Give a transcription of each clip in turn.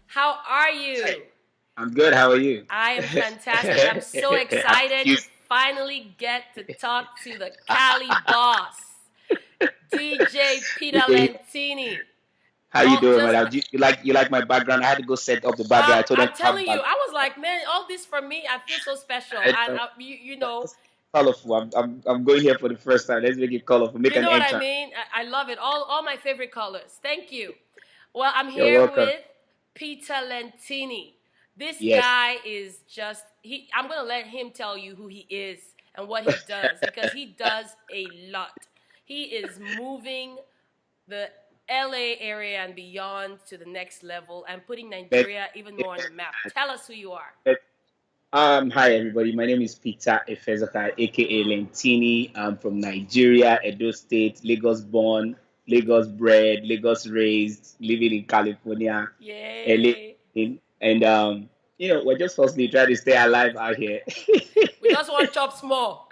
How are Hey, you? I'm good. How are you? I am fantastic. I'm so excited to Houston. finally get to talk to the Cali boss, DJ Peter Yeah. Lentini. How you All doing, just madam? You like my background? I had to go set up the background. I told them I'm to have telling you, back. I was like, man, all this for me. I feel so special. I, And uh, you know, it's colorful. I'm going here for the first time. Let's make it colorful. Make you an know what I entrance. mean? I love it. All my favorite colors. Thank you. Well, I'm You're here welcome. with Peter Lentini. This Yes. guy is just he I'm going to let him tell you who he is and what he does because he does a lot. He is moving the LA area and beyond to the next level and putting But, Nigeria even more on the map. Tell us who you are. but, hi everybody. My name is Peter Efezoka, aka Lentini. I'm from Nigeria, Edo State, Lagos born, Lagos bred, Lagos raised, living in California, LA, Yay. and we're just firstly trying to stay alive out here. We just want chop small.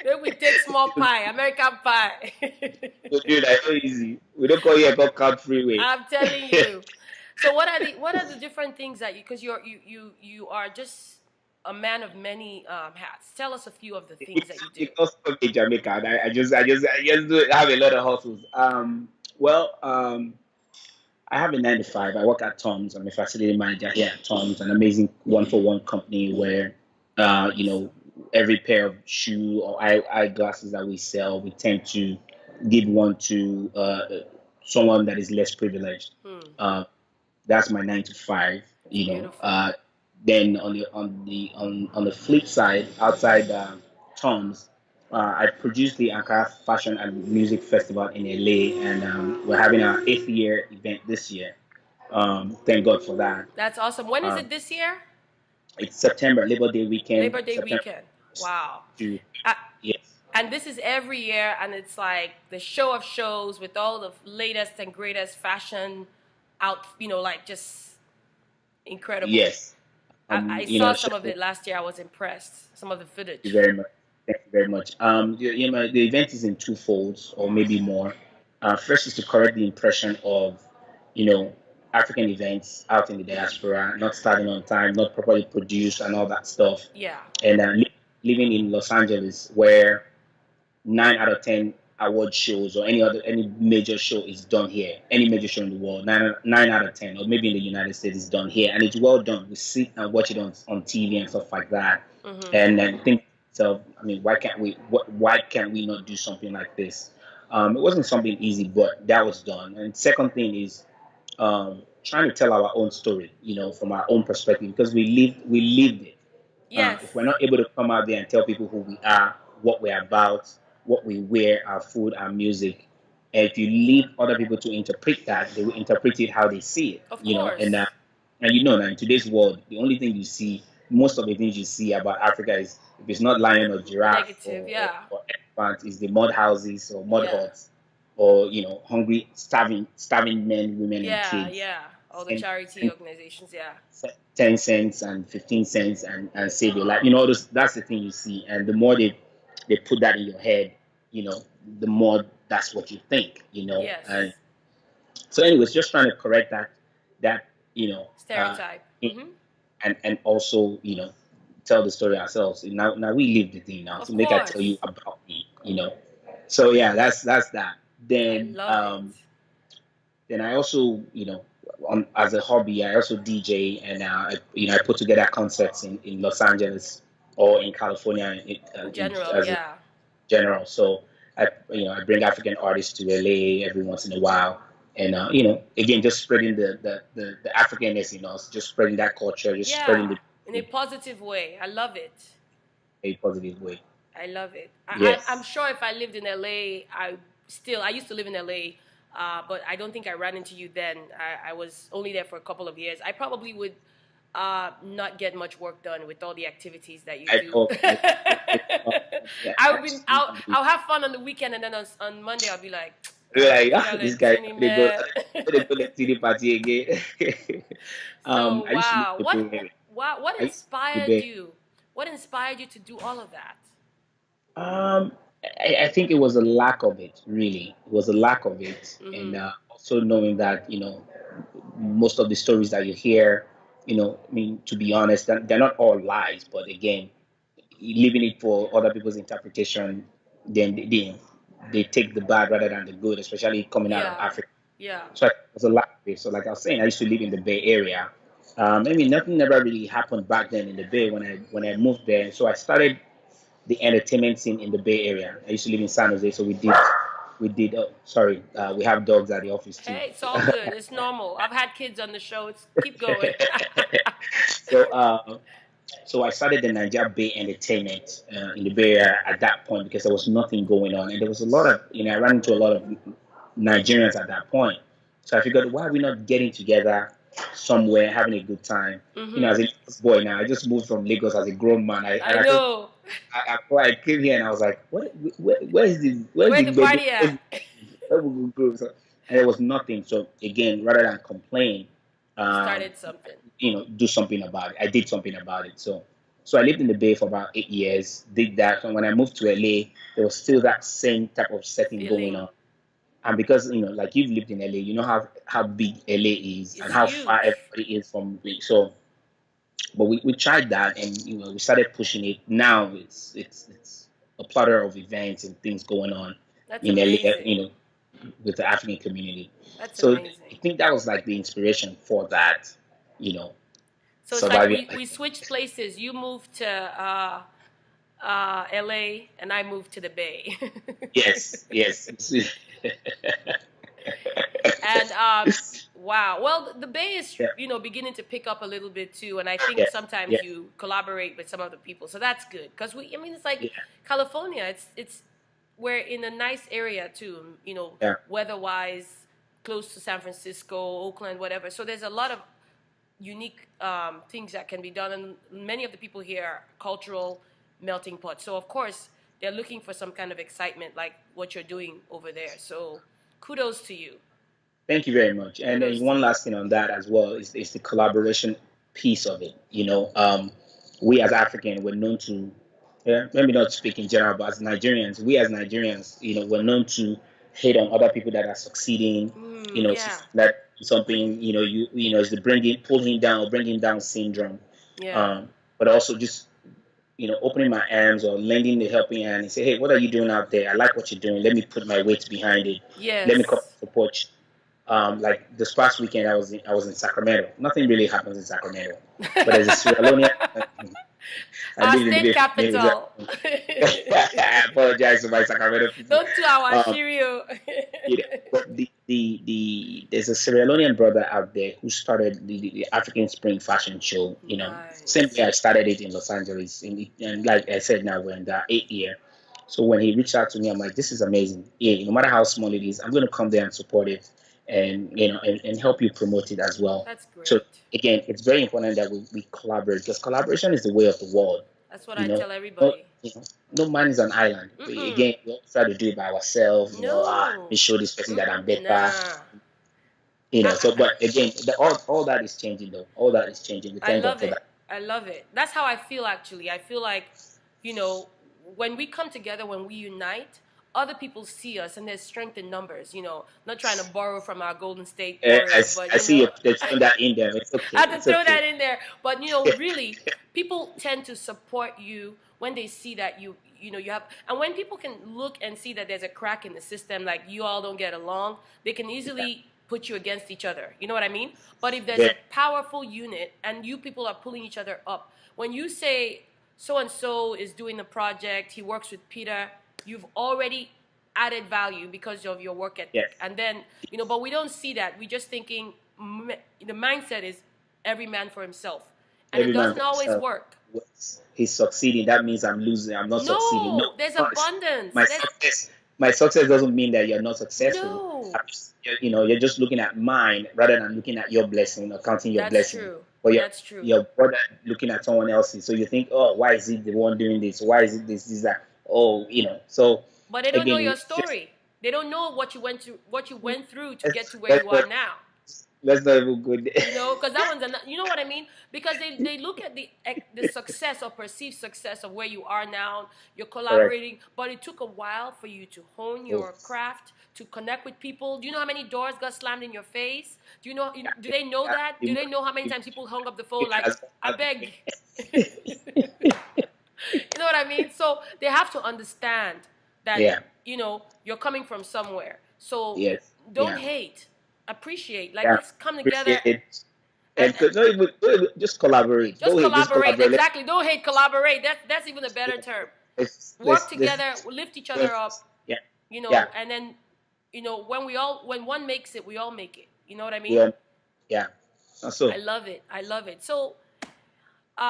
Maybe we take small pie, American pie. So, dude, I know easy. We don't call here called Count Freeway. I'm telling you. So what are the different things that you because you are just a man of many hats. Tell us a few of the things that you do. Because of Jamaica, I just do have a lot of hustles. Well, I have a 9 to 5. I work at Tom's. I'm a facility manager here at Tom's, an amazing one-for-one company where, you know, every pair of shoe or eyeglasses that we sell, we tend to give one to someone that is less privileged. Hmm. Uh, that's my 9 to 5. It's You know, beautiful. then on the flip side, outside Tom's, I produced the Ankara Fashion and Music Festival in LA, and we're having our 8th year event this year. Thank God for that. That's awesome. When is Um, it this year? it's September, Labor Day weekend, Labor Day September weekend. Wow. to Uh, yes, and this is every year, and it's like the show of shows with all the latest and greatest fashion out. Like just incredible. yes. I saw some of it last year. I was impressed. Some of the You footage. very much. Thank you very much. The event is in two folds or maybe more. First is to correct the impression of, you know, African events out in the diaspora, not starting on time, not properly produced, and all that stuff. Yeah. And living in Los Angeles, where 9 out of 10 award shows or any major show is done here. Any major show in the world, nine out of 10, or maybe in the United States, is done here, and it's well done. We sit and watch it on TV and stuff like that, Mm-hmm. and then think, so I mean, why can't we? Why can't we not do something like this? It wasn't something easy, but that was done. And second thing is trying to tell our own story, from our own perspective, because we lived it. If Yes. we're not able to come out there and tell people who we are, what we're about, what we wear, our food, our music, and if you leave other people to interpret that, they will interpret it how they see it, Of and course. now in today's world, the only thing you see, most of the things you see about Africa is, if it's not lion or giraffe Negative. or Yeah. elephant, is the mud houses or mud Yeah. huts, or hungry, starving men, women, and Yeah. kids. Yeah. All the And, charity and organizations. Yeah. 10 cents and 15 cents and save your life. That's the thing you see. And the more they put that in your head, the more that's what you think. And Yes. so, anyways, just trying to correct that, Stereotype. Mm-hmm. and also, tell the story ourselves. Now we live the thing now. Of So make I tell course. you about me. So yeah, that's that. I Then love it. um then I also, as a hobby, I also DJ, and I put together concerts in Los Angeles or in California In general, as a yeah. general. So I bring African artists to LA every once in a while, and again, just spreading the Africanness in us, just spreading that culture, just spreading Yeah. the In a positive way. I love it. a positive way. I love it. I'm Yes. sure if I lived in LA, I used to live in LA, but I don't think I ran into you then. I was only there for a couple of years. I probably would not get much work done with all the activities that you I do. know. Yeah, absolutely. I'll have fun on the weekend, and then on Monday I'll be like, We're God, like, Peter this guy, Lentini, man. they go Lentini party again. So I used to wow, live the Bay Area. what I used to live inspired the Bay. you? What inspired you to do all of that? I think it was a lack of it, really. It was a lack of it. And Mm-hmm. also knowing that, most of the stories that you hear, I mean, to be honest, they're not all lies, but again, leaving it for other people's interpretation, then they take the bad rather than the good, especially coming out of Yeah. Africa. Yeah. So it was a lot of it. So like I was saying, I used to live in the Bay Area. I mean, nothing never really happened back then in the Bay when I moved there. So I started the entertainment scene in the Bay Area. I used to live in San Jose, so we did. Oh, sorry, we have dogs at the office too. Hey, it's all good. It's normal. I've had kids on the show. It's keep going. so so I started the Nigeria Bay Entertainment in the Bay Area at that point because there was nothing going on, and there was a lot of I ran into a lot of Nigerians at that point. So I figured, why are we not getting together somewhere, having a good time? Hmm. As a little boy now, I just moved from Lagos as a grown man. I know. I came here and I was like, where's Where's the the baby? party at? Where we go? So, and there was nothing. So again, rather than complain, You um, started something. do something about it. I did something about it. So I lived in the Bay for about 8 years. Did that, and when I moved to LA, there was still that same type of setting going Feeling on. And because like you've lived in LA, you know how big LA is and is how far huge. everybody is from me. So, but we tried that, and we started pushing it. Now it's a platter of events and things going on That's in LA, amazing. with the African community. That's So amazing. I think that was like the inspiration for that, you know, So it's like surviving. we switched places. You moved to LA and I moved to the Bay. Yes, yes. And wow. Well, the Bay is Yeah, beginning to pick up a little bit too, and I think yeah, yeah, sometimes you collaborate with some other people, so that's good because I mean, it's like yeah, California. It's we're in a nice area too. yeah. Weather-wise, close to San Francisco, Oakland, whatever. So there's a lot of unique things that can be done, and many of the people here are cultural melting pot. So of course they're looking for some kind of excitement, like what you're doing over there. So kudos to you. Thank you very much. And Kudos to one you. last thing on that as well is the collaboration piece of it. We as African, we're known to, yeah, let me not speak in general, but as Nigerians, we're known to hate on other people that are succeeding. Yeah. That something, is the pull him down or bring him down syndrome. Yeah. But also just, opening my arms or lending the helping hand and say, hey, what are you doing out there? I like what you're doing. Let me put my weight behind it. Let me come Yes. support you. Like this past weekend, I was in Sacramento. Nothing really happens in Sacramento, but there's a Sierra Leonean. I Our live in the state Bay. capital. I apologize to my Sacramento people. Don't do our Um, Shirio. but there's a Sierra Leonean brother out there who started the African Spring Fashion Show. Same Nice. way I started it in Los Angeles, and like I said, now we're in the 8th year. So when he reached out to me, I'm like, this is amazing. Yeah, no matter how small it is, I'm going to come there and support it, and and help you promote it as well. That's So great. again, it's very important that we collaborate because collaboration is the way of the world. That's what You I know, tell no, everybody. no man is an island. Mm-mm. Again, we all try to do it by ourselves. Let me No. show this person that I'm better. Nah. So but again, all that is changing though. All that is changing. We I thank God love for it. that. I love it. That's how I feel actually. I feel like, you know, when we come together, when we unite, other people see us and there's strength in numbers, not trying to borrow from our Golden State Warriors, but I see you throwing that in there. It's okay. I had to It's throw okay. that in there. But really, people tend to support you when they see that you have, and when people can look and see that there's a crack in the system, like you all don't get along, they can easily put you against each other. You know what I mean? But if there's Very, a powerful unit and you people are pulling each other up, when you say so and so is doing the project, he works with Peter, you've already added value because of your work yes. ethic. And then, but we don't see that. We're just thinking the mindset is every man for himself. And it Every man doesn't for always himself. work. He's succeeding. That means I'm losing. I'm not succeeding. No, No, there's no, it's- abundance. my There's success. My success doesn't mean that you're not successful. no. You're just looking at mine rather than looking at your blessing or counting your That's blessing. true. But That's true. your brother looking at someone else's. So you think, oh, why is he the one doing this? Why is it this, that? Oh, So But they don't know again, your just story. They don't know what you went through to get to where that's you are what now. Let's not even go there. You know, because that one's you know what I mean? Because they look at the success or perceived success of where you are now. You're Correct. collaborating, but it took a while for you to hone Oh, your craft, to connect with people. Do you know how many doors got slammed in your face? Do you know? Do they know yeah. that? Do they know how many times people hung up the phone It like, has- I beg? You know what I mean? So they have to understand that, yeah. you're coming from somewhere. So Yes. don't Yeah. hate, appreciate. Like, Yeah. let's come together Appreciate it. and And don't even just collaborate. just Don't hate, just collaborate. collaborate. Exactly. Don't hate, collaborate. That's even a better term. Work together, lift each other up, Yeah. Yeah. and then, when one makes it, we all make it. You know what I mean? Yeah. Yeah. I So love it. I love it. So,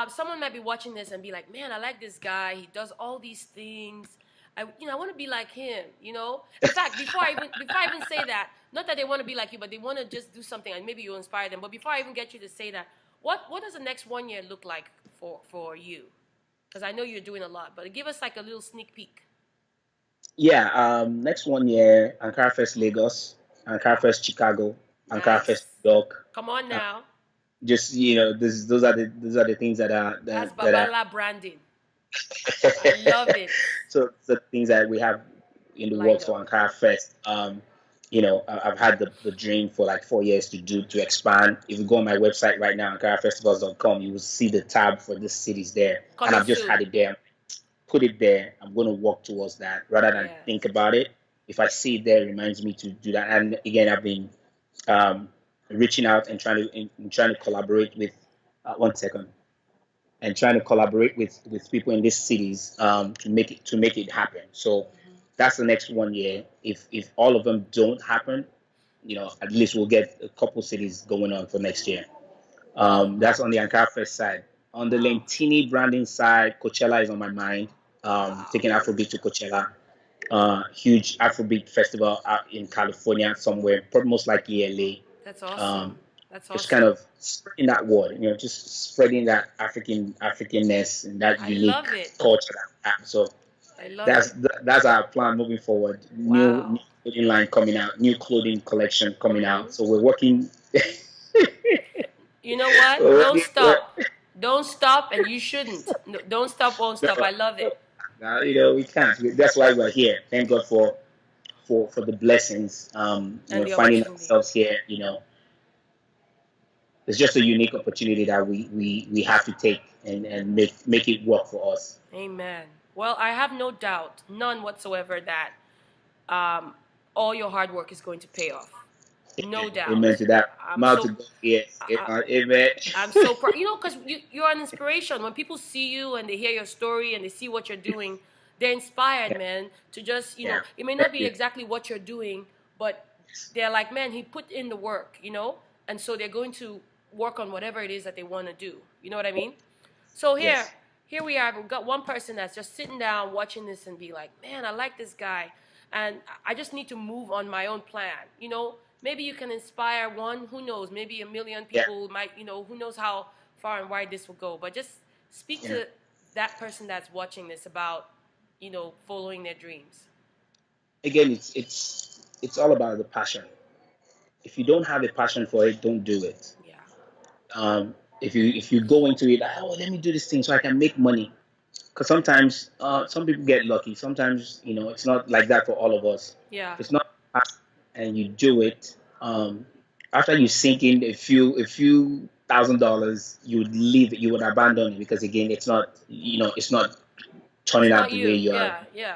someone might be watching this and be like, "Man, I like this guy. He does all these things. I want to be like him." In fact, before I even say that, not that they want to be like you, but they want to just do something, and maybe you inspire them. But before I even get you to say that, what does the next 1 year look like for you? Because I know you're doing a lot, but give us like a little sneak peek. yeah, next 1 year, Ankara Fest Lagos, Ankara Fest Chicago, Ankara Fest Nice. New York. Come on Uh, now. just those are the things that are That's that Babala branding. are I love it. so the things that we have in the Lined works up. for Ankara Fest. I've had the dream for like 4 years to expand. If you go on my website right now, AnkaraFestivals.com, you will see the tab for the cities there, and Coming I've just soon. had it there. Put it there. I'm going to work towards that rather than Yes. think about it. If I see it there, it reminds me to do that. And again, I've been um, reaching out and trying to collaborate with. 1 second. And trying to collaborate with people in these cities to make it happen. So that's the next 1 year. If all of them don't happen, at least we'll get a couple cities going on for next year. Well, That's on the Ankara Fest side. On the wow. Lentini branding side, Coachella is on my mind. Wow. Taking Afrobeat to Coachella. Huge Afrobeat festival out in California somewhere, probably most likely LA. That's awesome. Um, That's just kind awesome. of spreading that word, just spreading that Africanness and that I unique love it. culture that we have. So I love that's it. that's our plan moving forward. New Wow. clothing line coming out, new clothing collection coming out. Hmm. So we're working. You know what? we're Don't working stop. Don't stop, and you shouldn't. No, don't stop, won't stop. I love it. we can't. That's why we're here. Thank God for the blessings. And the Finding opportunity. ourselves here. It's just a unique opportunity that we have to take and make it work for us. Amen. Well, I have no doubt, none whatsoever, that um, all your hard work is going to pay off. No Amen doubt. to that. I'm Mouth to so God, yes. I, Amen. I'm so proud. Because you're an inspiration. When people see you and they hear your story and they see what you're doing, they're inspired, Yeah, man. To just, yeah. it may not Thank be you. exactly what you're doing, but they're like, man, he put in the work. And so they're going to work on whatever it is that they want to do. You know what I mean? So here, Yes. here we are. We've got one person that's just sitting down watching this and be like, man, I like this guy, and I just need to move on my own plan. Maybe you can inspire one. Who knows? Maybe a million Yeah. people might. Who knows how far and wide this will go? But just speak Yeah. to that person that's watching this about, following their dreams. Again, it's all about the passion. If you don't have a passion for it, don't do it. Yeah. If you go into it like, oh, let me do this thing so I can make money. Because sometimes some people get lucky. Sometimes it's not like that for all of us. Yeah. If it's not passion and you do it, after you sink in a few $1,000s, you would leave it, you would abandon it because again, it's not It's turning out not the way you. you are. Yeah. Yeah.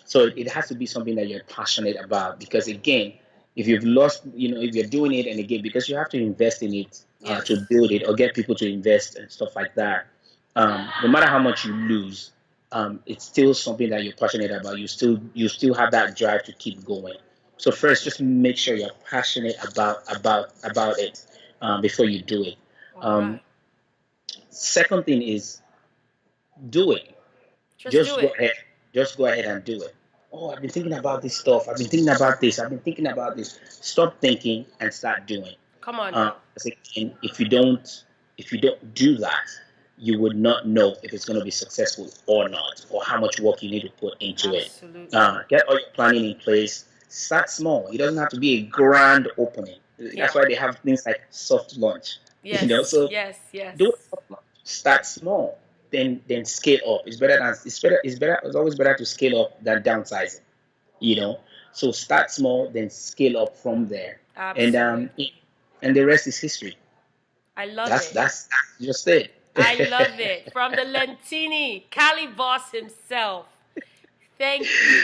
So it has to be something that you're passionate about because again, if you've lost, if you're doing it and again, because you have to invest in it Yes. to build it or get people to invest and stuff like that. No matter how much you lose, it's still something that you're passionate about. You still have that drive to keep going. So first, just make sure you're passionate about it before you do it. All Um, right. second thing is do it. Just do Just go it. ahead. Just go ahead and do it. Oh, I've been thinking about this stuff. I've been thinking about this. I've been thinking about this. Stop thinking and start doing. Come on now. Again, if you don't do that, you would not know if it's going to be successful or not, or how much work you need to put into it. Absolutely. Get all your planning in place. Start small. It doesn't have to be a grand opening. Yeah. That's why they have things like soft launch. You know, Yes. so Yes. Yes. do start small, then scale up. It's always better to scale up than downsizing. You know, so start small, then scale up from there, and Absolutely. and the rest is history. I love That's it. that's just it. I love it. From the Lentini, Cali boss himself. Thank you.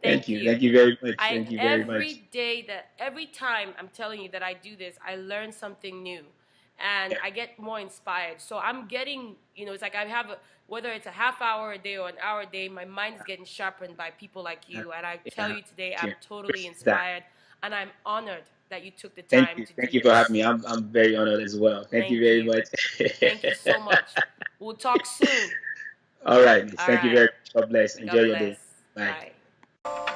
Thank you. Thank you very much, I thank you very much. every time I'm telling you that I do this, I learn something new and I get more inspired. So I'm getting, it's like I have whether it's a half hour a day or an hour a day, my mind is getting sharpened by people like Yeah, you. And I tell yeah, you today, yeah. I'm totally Appreciate that. inspired and I'm honored that you took the time to Thank do you for having this. me. I'm very honored as well. Thank you Thank very you. much. Thank you so much. We'll talk soon. All right, All thank you right. very much. God bless. Enjoy God your bless. day. Bye. Bye.